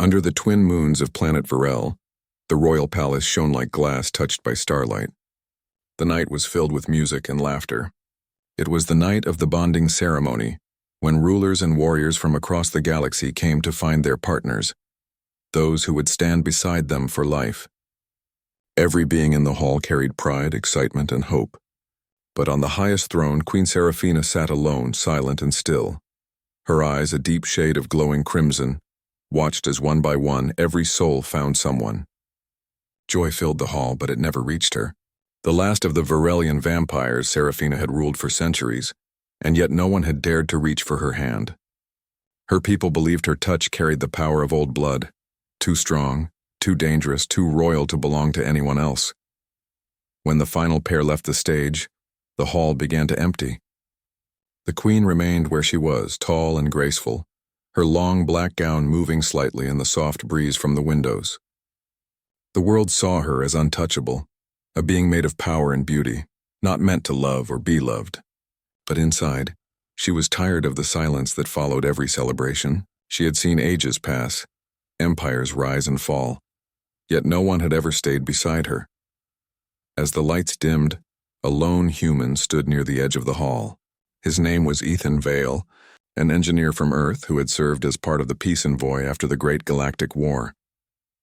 Under the twin moons of planet Varel, the royal palace shone like glass touched by starlight. The night was filled with music and laughter. It was the night of the bonding ceremony, when rulers and warriors from across the galaxy came to find their partners, those who would stand beside them for life. Every being in the hall carried pride, excitement, and hope. But on the highest throne, Queen Seraphina sat alone, silent and still. Her eyes, a deep shade of glowing crimson, watched as one by one every soul found someone. Joy filled the hall, but it never reached her. The last of the Varelian vampires, Seraphina had ruled for centuries, and yet no one had dared to reach for her hand. Her people believed her touch carried the power of old blood, too strong, too dangerous, too royal to belong to anyone else. When the final pair left the stage, the hall began to empty. The queen remained where she was, tall and graceful, her long black gown moving slightly in the soft breeze from the windows. The world saw her as untouchable, a being made of power and beauty, not meant to love or be loved. But inside, she was tired of the silence that followed every celebration. She had seen ages pass, empires rise and fall, yet no one had ever stayed beside her. As the lights dimmed, a lone human stood near the edge of the hall. His name was Ethan Vale, an engineer from Earth who had served as part of the peace envoy after the Great Galactic War.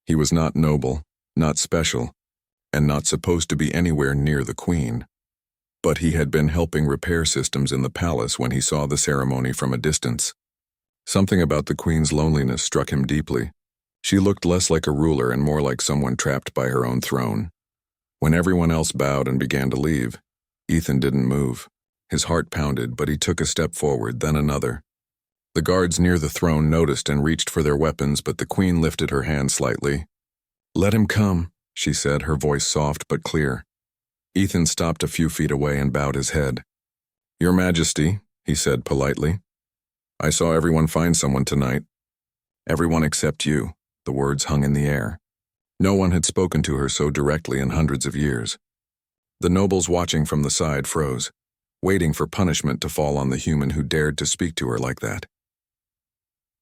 He was not noble, not special, and not supposed to be anywhere near the Queen. But he had been helping repair systems in the palace when he saw the ceremony from a distance. Something about the Queen's loneliness struck him deeply. She looked less like a ruler and more like someone trapped by her own throne. When everyone else bowed and began to leave, Ethan didn't move. His heart pounded, but he took a step forward, then another. The guards near the throne noticed and reached for their weapons, but the Queen lifted her hand slightly. "Let him come," she said, her voice soft but clear. Ethan stopped a few feet away and bowed his head. "Your Majesty," he said politely. "I saw everyone find someone tonight. Everyone except you." The words hung in the air. No one had spoken to her so directly in hundreds of years. The nobles watching from the side froze, waiting for punishment to fall on the human who dared to speak to her like that.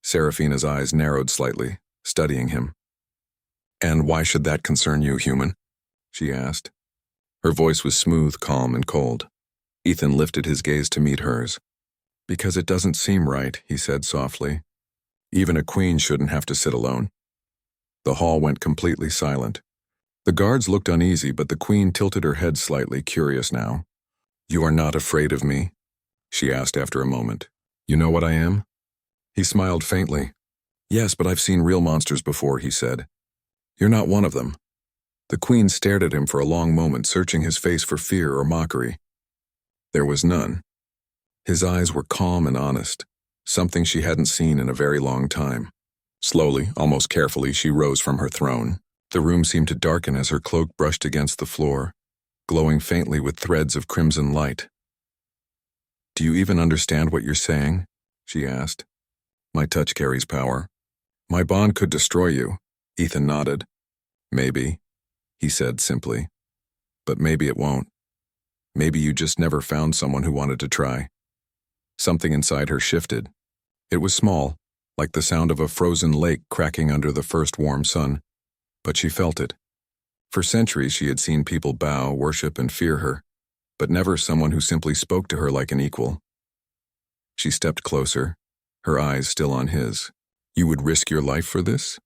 Seraphina's eyes narrowed slightly, studying him. "And why should that concern you, human?" she asked. Her voice was smooth, calm, and cold. Ethan lifted his gaze to meet hers. "Because it doesn't seem right," he said softly. "Even a queen shouldn't have to sit alone." The hall went completely silent. The guards looked uneasy, but the Queen tilted her head slightly, curious now. "You are not afraid of me?" she asked after a moment. "You know what I am?" He smiled faintly. "Yes, but I've seen real monsters before," he said. "You're not one of them." The Queen stared at him for a long moment, searching his face for fear or mockery. There was none. His eyes were calm and honest, something she hadn't seen in a very long time. Slowly, almost carefully, she rose from her throne. The room seemed to darken as her cloak brushed against the floor, glowing faintly with threads of crimson light. "Do you even understand what you're saying?" she asked. "My touch carries power. My bond could destroy you." Ethan nodded. "Maybe," he said simply. "But maybe it won't. Maybe you just never found someone who wanted to try." Something inside her shifted. It was small, like the sound of a frozen lake cracking under the first warm sun, but she felt it. For centuries she had seen people bow, worship, and fear her, but never someone who simply spoke to her like an equal. She stepped closer, her eyes still on his. "You would risk your life for this?"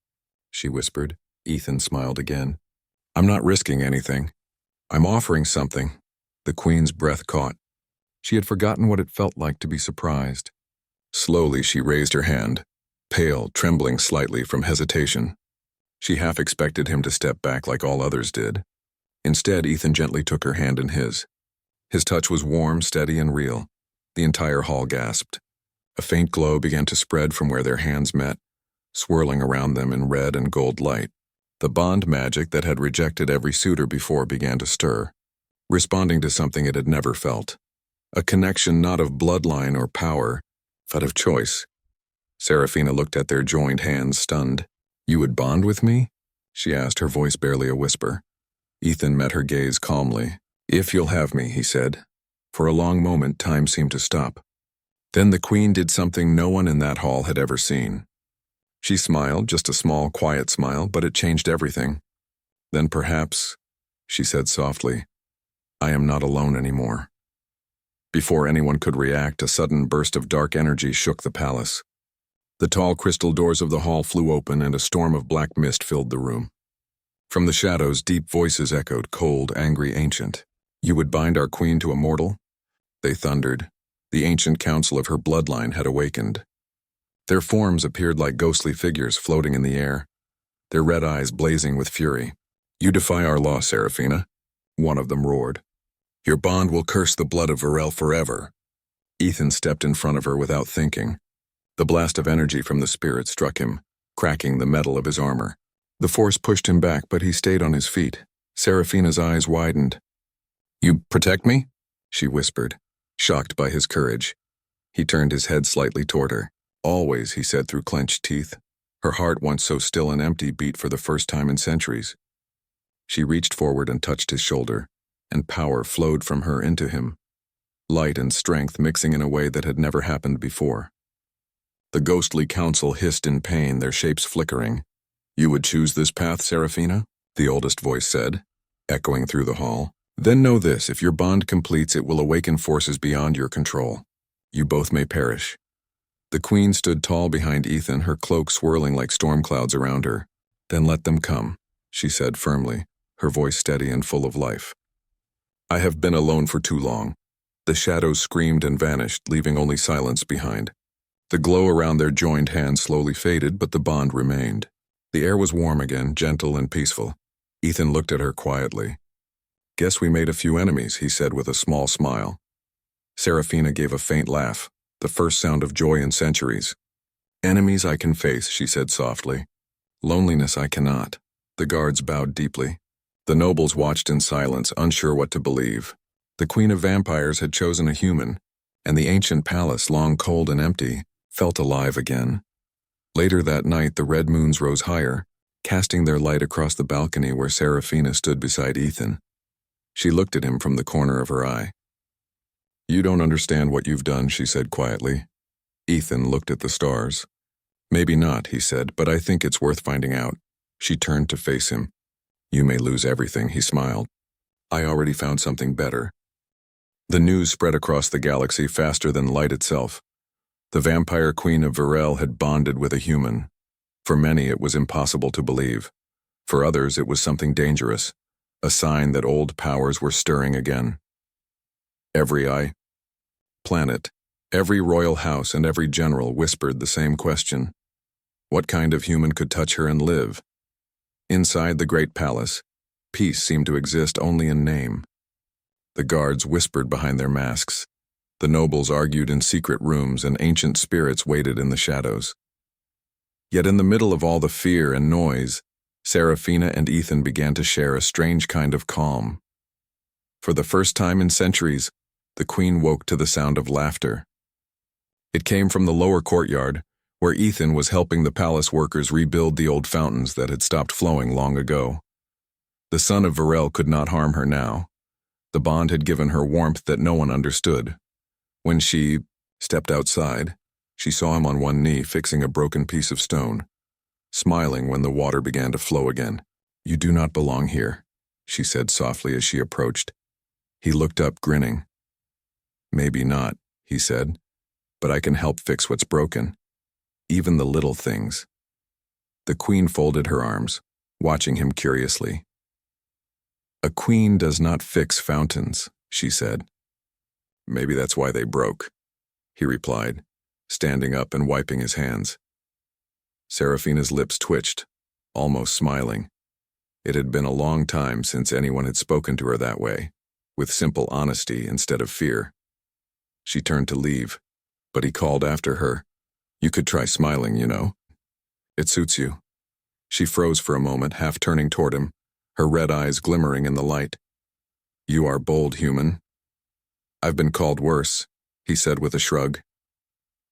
she whispered. Ethan smiled again. "I'm not risking anything. I'm offering something." The Queen's breath caught. She had forgotten what it felt like to be surprised. Slowly she raised her hand, pale, trembling slightly from hesitation. She half expected him to step back like all others did. Instead, Ethan gently took her hand in his. His touch was warm, steady, and real. The entire hall gasped. A faint glow began to spread from where their hands met, swirling around them in red and gold light. The bond magic that had rejected every suitor before began to stir, responding to something it had never felt. A connection not of bloodline or power, but of choice. Seraphina looked at their joined hands, stunned. "You would bond with me?" she asked, her voice barely a whisper. Ethan met her gaze calmly. "If you'll have me," he said. For a long moment, time seemed to stop. Then the Queen did something no one in that hall had ever seen. She smiled, just a small, quiet smile, but it changed everything. Then perhaps, she said softly, I am not alone anymore. Before anyone could react, a sudden burst of dark energy shook the palace. The tall crystal doors of the hall flew open and a storm of black mist filled the room. From the shadows, deep voices echoed, cold, angry, ancient. You would bind our queen to a mortal? They thundered. The ancient council of her bloodline had awakened. Their forms appeared like ghostly figures floating in the air, their red eyes blazing with fury. You defy our law, Serafina, one of them roared. Your bond will curse the blood of Varel forever. Ethan stepped in front of her without thinking. The blast of energy from the spirit struck him, cracking the metal of his armor. The force pushed him back, but he stayed on his feet. Serafina's eyes widened. You protect me? She whispered, shocked by his courage. He turned his head slightly toward her. Always, he said through clenched teeth. Her heart, once so still and empty, beat for the first time in centuries. She reached forward and touched his shoulder, and power flowed from her into him. Light and strength mixing in a way that had never happened before. The ghostly council hissed in pain, their shapes flickering. You would choose this path, Serafina? The oldest voice said, echoing through the hall. Then know this, if your bond completes, it will awaken forces beyond your control. You both may perish. The queen stood tall behind Ethan, her cloak swirling like storm clouds around her. Then let them come, she said firmly, her voice steady and full of life. I have been alone for too long. The shadows screamed and vanished, leaving only silence behind. The glow around their joined hands slowly faded, but the bond remained. The air was warm again, gentle and peaceful. Ethan looked at her quietly. Guess we made a few enemies, he said with a small smile. Serafina gave a faint laugh, the first sound of joy in centuries. Enemies I can face, she said softly. Loneliness I cannot. The guards bowed deeply. The nobles watched in silence, unsure what to believe. The Queen of Vampires had chosen a human, and the ancient palace, long cold and empty, felt alive again. Later that night, the red moons rose higher, casting their light across the balcony where Serafina stood beside Ethan. She looked at him from the corner of her eye. You don't understand what you've done, she said quietly. Ethan looked at the stars. Maybe not, he said, but I think it's worth finding out. She turned to face him. You may lose everything, he smiled. I already found something better. The news spread across the galaxy faster than light itself. The vampire queen of Varel had bonded with a human. For many, it was impossible to believe. For others, it was something dangerous, a sign that old powers were stirring again. Every planet, every royal house, and every general whispered the same question. What kind of human could touch her and live? Inside the great palace, peace seemed to exist only in name. The guards whispered behind their masks. The nobles argued in secret rooms, and ancient spirits waited in the shadows. Yet in the middle of all the fear and noise, Serafina and Ethan began to share a strange kind of calm. For the first time in centuries, the queen woke to the sound of laughter. It came from the lower courtyard, where Ethan was helping the palace workers rebuild the old fountains that had stopped flowing long ago. The son of Varel could not harm her now. The bond had given her warmth that no one understood. When she stepped outside, she saw him on one knee fixing a broken piece of stone, smiling when the water began to flow again. You do not belong here, she said softly as she approached. He looked up, grinning. Maybe not, he said, but I can help fix what's broken. Even the little things. The queen folded her arms, watching him curiously. A queen does not fix fountains, she said. Maybe that's why they broke, he replied, standing up and wiping his hands. Serafina's lips twitched, almost smiling. It had been a long time since anyone had spoken to her that way, with simple honesty instead of fear. She turned to leave, but he called after her. You could try smiling, you know. It suits you. She froze for a moment, half turning toward him, her red eyes glimmering in the light. You are bold, human. I've been called worse, he said with a shrug.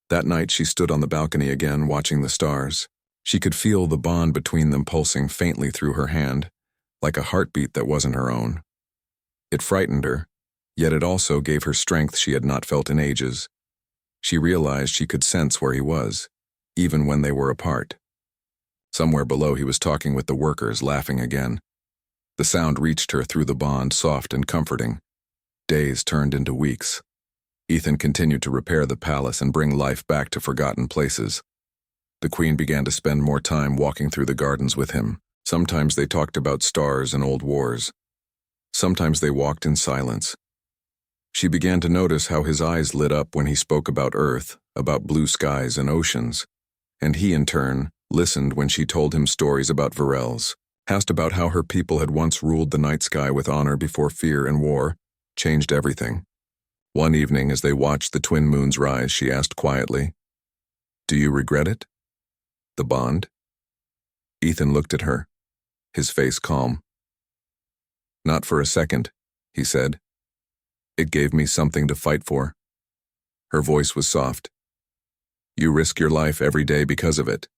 That night she stood on the balcony again, watching the stars. She could feel the bond between them pulsing faintly through her hand, like a heartbeat that wasn't her own. It frightened her, yet it also gave her strength she had not felt in ages. She realized she could sense where he was, even when they were apart. Somewhere below he was talking with the workers, laughing again. The sound reached her through the bond, soft and comforting. Days turned into weeks. Ethan continued to repair the palace and bring life back to forgotten places. The Queen began to spend more time walking through the gardens with him. Sometimes they talked about stars and old wars. Sometimes they walked in silence. She began to notice how his eyes lit up when he spoke about Earth, about blue skies and oceans, and he, in turn, listened when she told him stories about Varels, asked about how her people had once ruled the night sky with honor before fear and war changed everything. One evening, as they watched the twin moons rise, she asked quietly, "Do you regret it? The bond?" Ethan looked at her, his face calm. "Not for a second," he said. "It gave me something to fight for." Her voice was soft. "You risk your life every day because of it."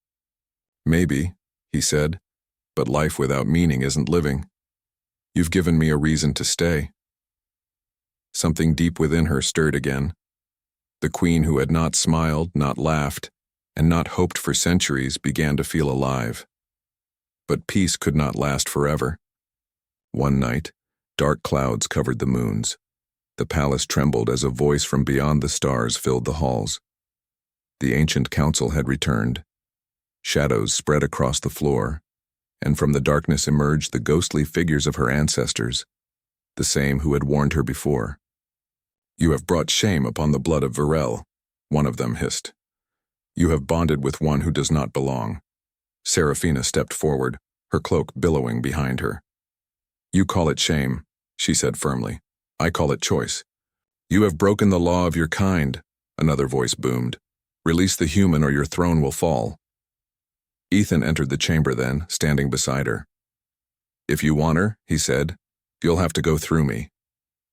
"Maybe," he said, "but life without meaning isn't living. You've given me a reason to stay." Something deep within her stirred again. The Queen, who had not smiled, not laughed, and not hoped for centuries, began to feel alive. But peace could not last forever. One night, dark clouds covered the moons. The palace trembled as a voice from beyond the stars filled the halls. The ancient council had returned. Shadows spread across the floor, and from the darkness emerged the ghostly figures of her ancestors, the same who had warned her before. "You have brought shame upon the blood of Varel," one of them hissed. "You have bonded with one who does not belong." Serafina stepped forward, her cloak billowing behind her. "You call it shame," she said firmly. "I call it choice." "You have broken the law of your kind," another voice boomed. "Release the human or your throne will fall." Ethan entered the chamber then, standing beside her. "If you want her," he said, "you'll have to go through me."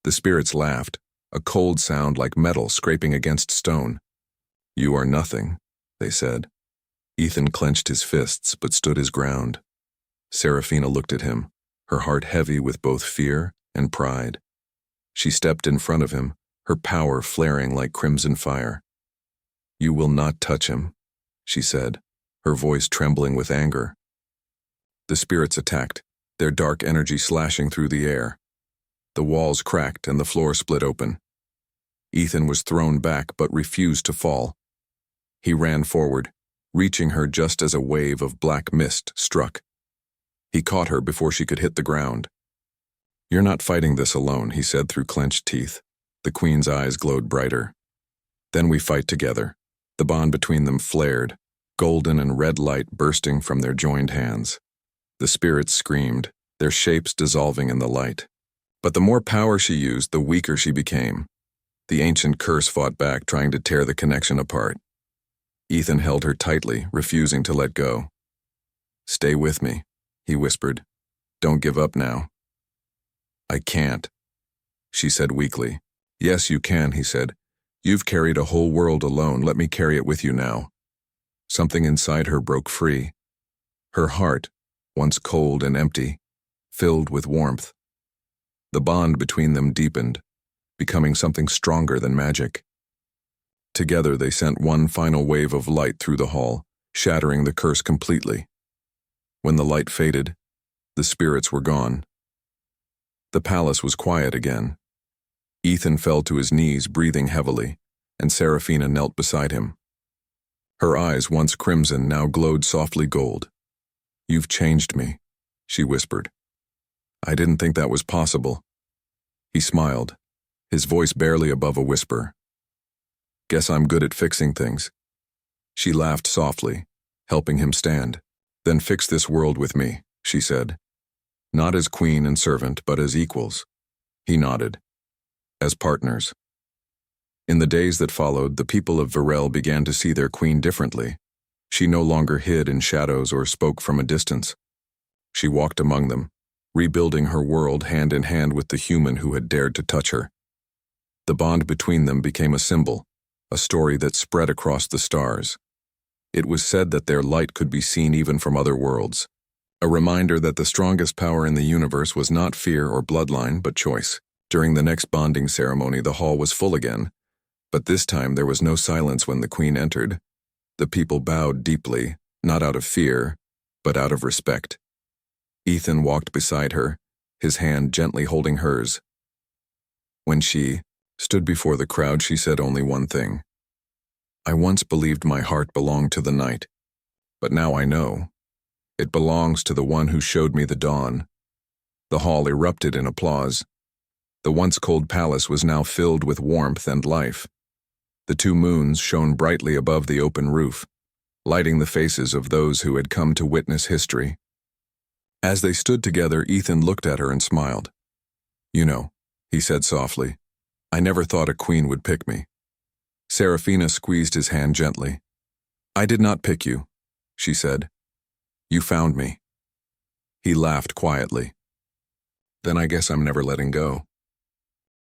The spirits laughed, a cold sound like metal scraping against stone. "You are nothing," they said. Ethan clenched his fists but stood his ground. Serafina looked at him, her heart heavy with both fear and pride. She stepped in front of him, her power flaring like crimson fire. "You will not touch him," she said, her voice trembling with anger. The spirits attacked, their dark energy slashing through the air. The walls cracked and the floor split open. Ethan was thrown back but refused to fall. He ran forward, reaching her just as a wave of black mist struck. He caught her before she could hit the ground. "You're not fighting this alone," he said through clenched teeth. The Queen's eyes glowed brighter. "Then we fight together." The bond between them flared, golden and red light bursting from their joined hands. The spirits screamed, their shapes dissolving in the light. But the more power she used, the weaker she became. The ancient curse fought back, trying to tear the connection apart. Ethan held her tightly, refusing to let go. "Stay with me," he whispered. "Don't give up now." "I can't," she said weakly. "Yes, you can," he said. "You've carried a whole world alone. Let me carry it with you now." Something inside her broke free. Her heart, once cold and empty, filled with warmth. The bond between them deepened, becoming something stronger than magic. Together they sent one final wave of light through the hall, shattering the curse completely. When the light faded, the spirits were gone. The palace was quiet again. Ethan fell to his knees, breathing heavily, and Serafina knelt beside him. Her eyes, once crimson, now glowed softly gold. "You've changed me," she whispered. "I didn't think that was possible." He smiled, his voice barely above a whisper. "Guess I'm good at fixing things." She laughed softly, helping him stand. "Then fix this world with me," she said. "Not as queen and servant, but as equals." He nodded. "As partners." In the days that followed, the people of Varel began to see their queen differently. She no longer hid in shadows or spoke from a distance. She walked among them, rebuilding her world hand in hand with the human who had dared to touch her. The bond between them became a symbol, a story that spread across the stars. It was said that their light could be seen even from other worlds, a reminder that the strongest power in the universe was not fear or bloodline, but choice. During the next bonding ceremony, the hall was full again, but this time there was no silence when the Queen entered. The people bowed deeply, not out of fear, but out of respect. Ethan walked beside her, his hand gently holding hers. When she stood before the crowd, she said only one thing. I once believed my heart belonged to the night, but now I know. It belongs to the one who showed me the dawn. The hall erupted in applause. The once cold palace was now filled with warmth and life. The two moons shone brightly above the open roof, lighting the faces of those who had come to witness history. As they stood together, Ethan looked at her and smiled. You know, he said softly, I never thought a queen would pick me. Serafina squeezed his hand gently. I did not pick you, she said. You found me. He laughed quietly. Then I guess I'm never letting go.